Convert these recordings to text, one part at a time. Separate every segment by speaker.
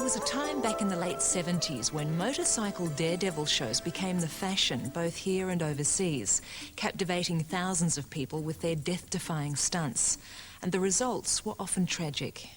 Speaker 1: was a time back in the late 70s when motorcycle daredevil shows became the fashion, both here and overseas, captivating thousands of people with their death-defying stunts. And the results were often tragic.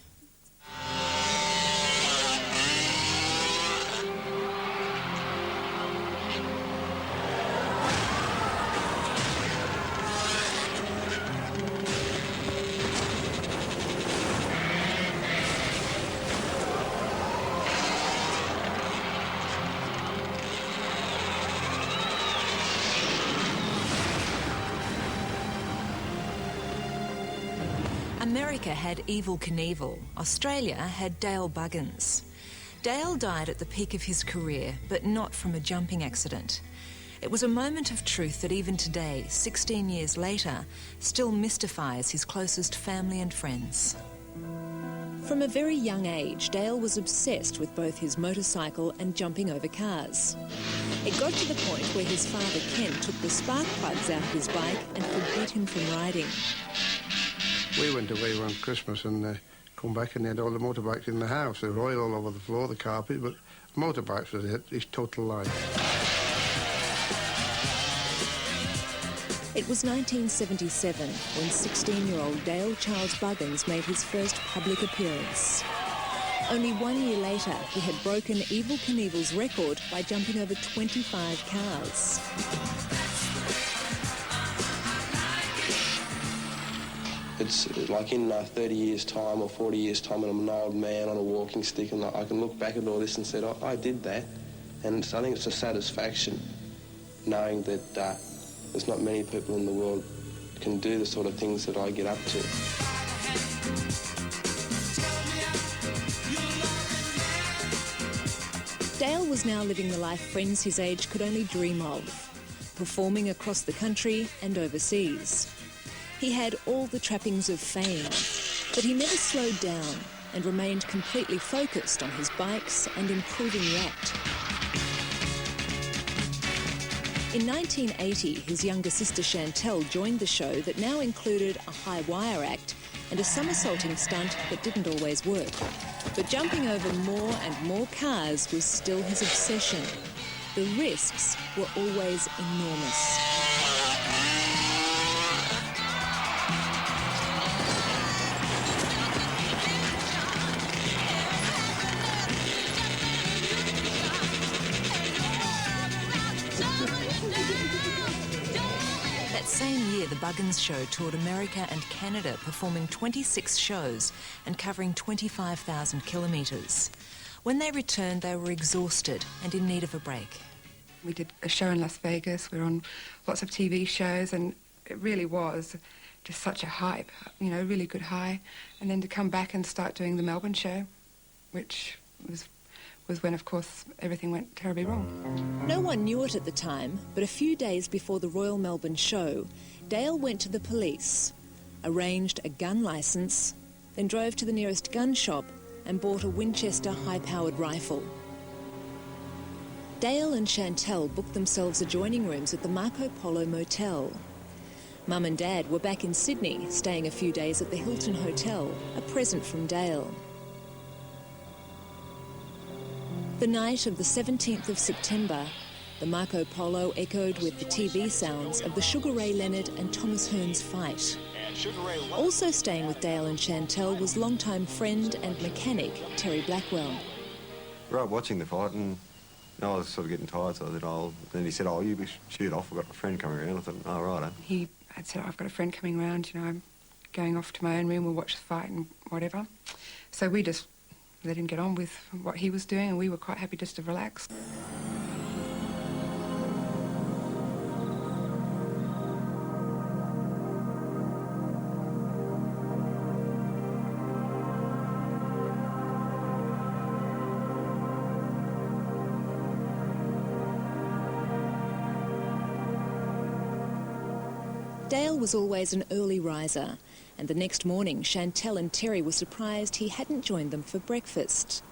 Speaker 1: America had Evel Knievel. Australia had Dale Buggins. Dale died at the peak of his career, but not from a jumping accident. It was a moment of truth that even today, 16 years later, still mystifies his closest family and friends. From a very young age, Dale was obsessed with both his motorcycle and jumping over cars. It got to the point where his father Ken took the spark plugs out of his bike and forbid him from riding.
Speaker 2: We went away around Christmas and come back and they had all the motorbikes in the house. They were oil all over the floor, the carpet, but motorbikes was his total life.
Speaker 1: It was 1977 when 16-year-old Dale Charles Buggins made his first public appearance. Only 1 year later, he had broken Evel Knievel's record by jumping over 25 cars.
Speaker 3: It's like in 30 years' time or 40 years' time and I'm an old man on a walking stick and I can look back at all this and say, oh, I did that. And I think it's a satisfaction knowing that there's not many people in the world can do the sort of things that I get up to.
Speaker 1: Dale was now living the life friends his age could only dream of, performing across the country and overseas. He had all the trappings of fame, but he never slowed down and remained completely focused on his bikes and improving the act. In 1980, his younger sister Chantel joined the show that now included a high wire act and a somersaulting stunt that didn't always work. But jumping over more and more cars was still his obsession. The risks were always enormous. That same year, the Buggins Show toured America and Canada, performing 26 shows and covering 25,000 kilometres. When they returned, they were exhausted and in need of a break.
Speaker 4: We did a show in Las Vegas. We were on lots of TV shows, and it really was just such a hype, you know, really good high. And then to come back and start doing the Melbourne show, which was when, of course, everything went terribly wrong.
Speaker 1: No one knew it at the time, but a few days before the Royal Melbourne Show, Dale went to the police, arranged a gun licence, then drove to the nearest gun shop and bought a Winchester high-powered rifle. Dale and Chantel booked themselves adjoining rooms at the Marco Polo Motel. Mum and Dad were back in Sydney, staying a few days at the Hilton Hotel, a present from Dale. The night of the 17th of September, the Marco Polo echoed with the TV sounds of the Sugar Ray Leonard and Thomas Hearns fight. Also staying with Dale and Chantel was longtime friend and mechanic Terry Blackwell.
Speaker 5: We were up watching the fight and I was sort of getting tired, so I said, then he said, you shoot off, I've got a friend coming around. I thought, oh, right.
Speaker 4: He had said, I've got a friend coming around, you know, I'm going off to my own room, we'll watch the fight and whatever. So we just let him get on with what he was doing, and we were quite happy just to relax.
Speaker 1: Dale was always an early riser, and the next morning Chantel and Terry were surprised he hadn't joined them for breakfast.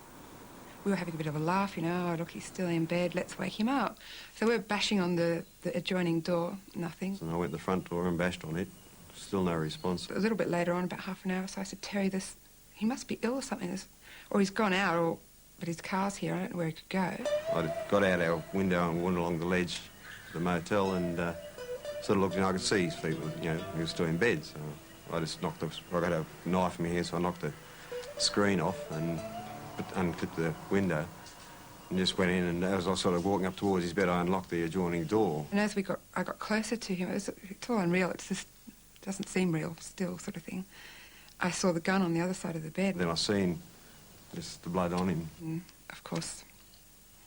Speaker 4: We were having a bit of a laugh, you know, oh, look, he's still in bed, let's wake him up. So we were bashing on the adjoining door, nothing.
Speaker 5: And I went to the front door and bashed on it, still no response.
Speaker 4: A little bit later on, about half an hour, so I said, Terry, he must be ill or something, or he's gone out, or but his car's here. I don't know where he could go.
Speaker 5: I got out our window and went along the ledge of the motel and sort of looked, and I could see his feet, you know, he was still in bed. So I just knocked I got a knife in my hand, so I knocked the screen off and unclipped the window and just went in, and as I was sort of walking up towards his bed, I unlocked the adjoining door.
Speaker 4: And as I got closer to him, it's all unreal. It just doesn't seem real still, sort of thing. I saw the gun on the other side of the bed.
Speaker 5: Then I seen just the blood on him.
Speaker 4: And of course,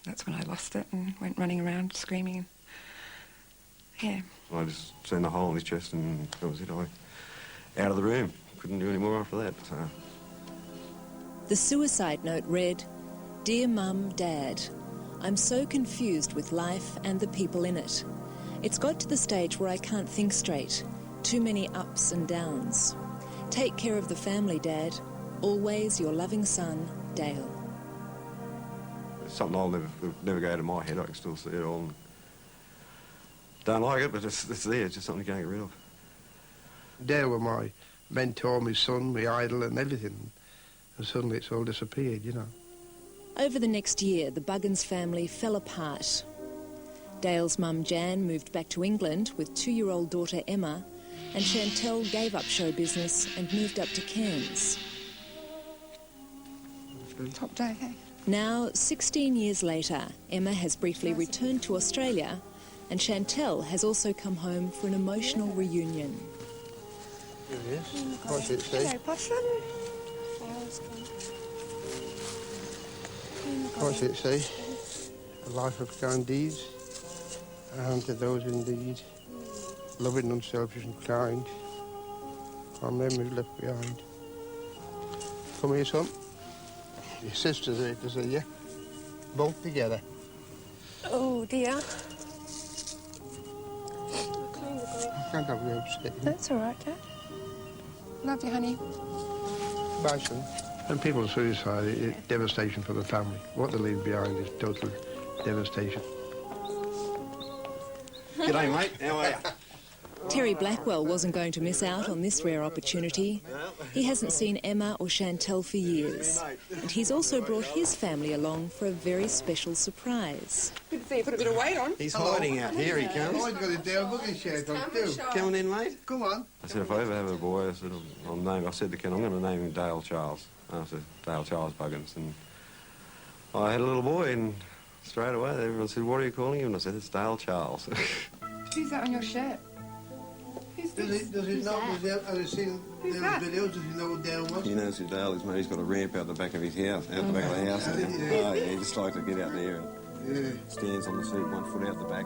Speaker 4: that's when I lost it and went running around screaming. Yeah.
Speaker 5: I just seen the hole in his chest, and that was it. I out of the room. Couldn't do any more after that. So.
Speaker 1: The suicide note read, "Dear Mum, Dad, I'm so confused with life and the people in it. It's got to the stage where I can't think straight. Too many ups and downs. Take care of the family, Dad. Always your loving son, Dale."
Speaker 5: It's something I'll never go out of my head. I can still see it all. Don't like it, but it's there. It's just something you can't get rid of.
Speaker 2: Dale was my mentor, my son, my idol and everything. And suddenly it's all disappeared, you know.
Speaker 1: Over the next year, the Buggins family fell apart. Dale's mum, Jan, moved back to England with 2-year-old daughter Emma, and Chantal gave up show business and moved up to Cairns.
Speaker 4: Top day, hey?
Speaker 1: Now, 16 years later, Emma has briefly returned to Australia, and Chantal has also come home for an emotional reunion.
Speaker 2: Here it is. What's it say?
Speaker 6: Hello, Possum.
Speaker 2: What's it say? A life of kind deeds, and to those indeed, loving, unselfish and kind, our memories left behind. Come here, son. Your sisters are to see you. Both together.
Speaker 6: Oh, dear.
Speaker 2: I can't have you upset.
Speaker 6: That's all right, Dad.
Speaker 4: Love you, honey.
Speaker 2: Bye, son. When people suicide, it's devastation for the family. What they leave behind is total devastation.
Speaker 5: G'day, mate. How are you?
Speaker 1: Terry Blackwell wasn't going to miss out on this rare opportunity. He hasn't seen Emma or Chantal for years. And he's also brought his family along for a very special surprise.
Speaker 4: Good to see you put a bit of weight on.
Speaker 5: He's hiding out here, he comes.
Speaker 2: Oh, he's got a Dale Buggins shirt on, too.
Speaker 5: Come on in, mate.
Speaker 2: Come on.
Speaker 5: I said, if I ever have a boy, I said, I said to Ken, I'm going to name him Dale Charles, after Dale Charles Buggins. And I had a little boy, and straight away everyone said, what are you calling him? And I said, it's Dale Charles.
Speaker 4: Who's that on your shirt? Who's this?
Speaker 2: Does he know? Has he seen those videos? Does he know what Dale was?
Speaker 5: He knows who Dale is, mate. He's got a ramp out the back of his house, out the back of the house.
Speaker 2: Yeah.
Speaker 5: Oh, yeah, he just likes to get out there and stands on the seat, 1 foot out the back.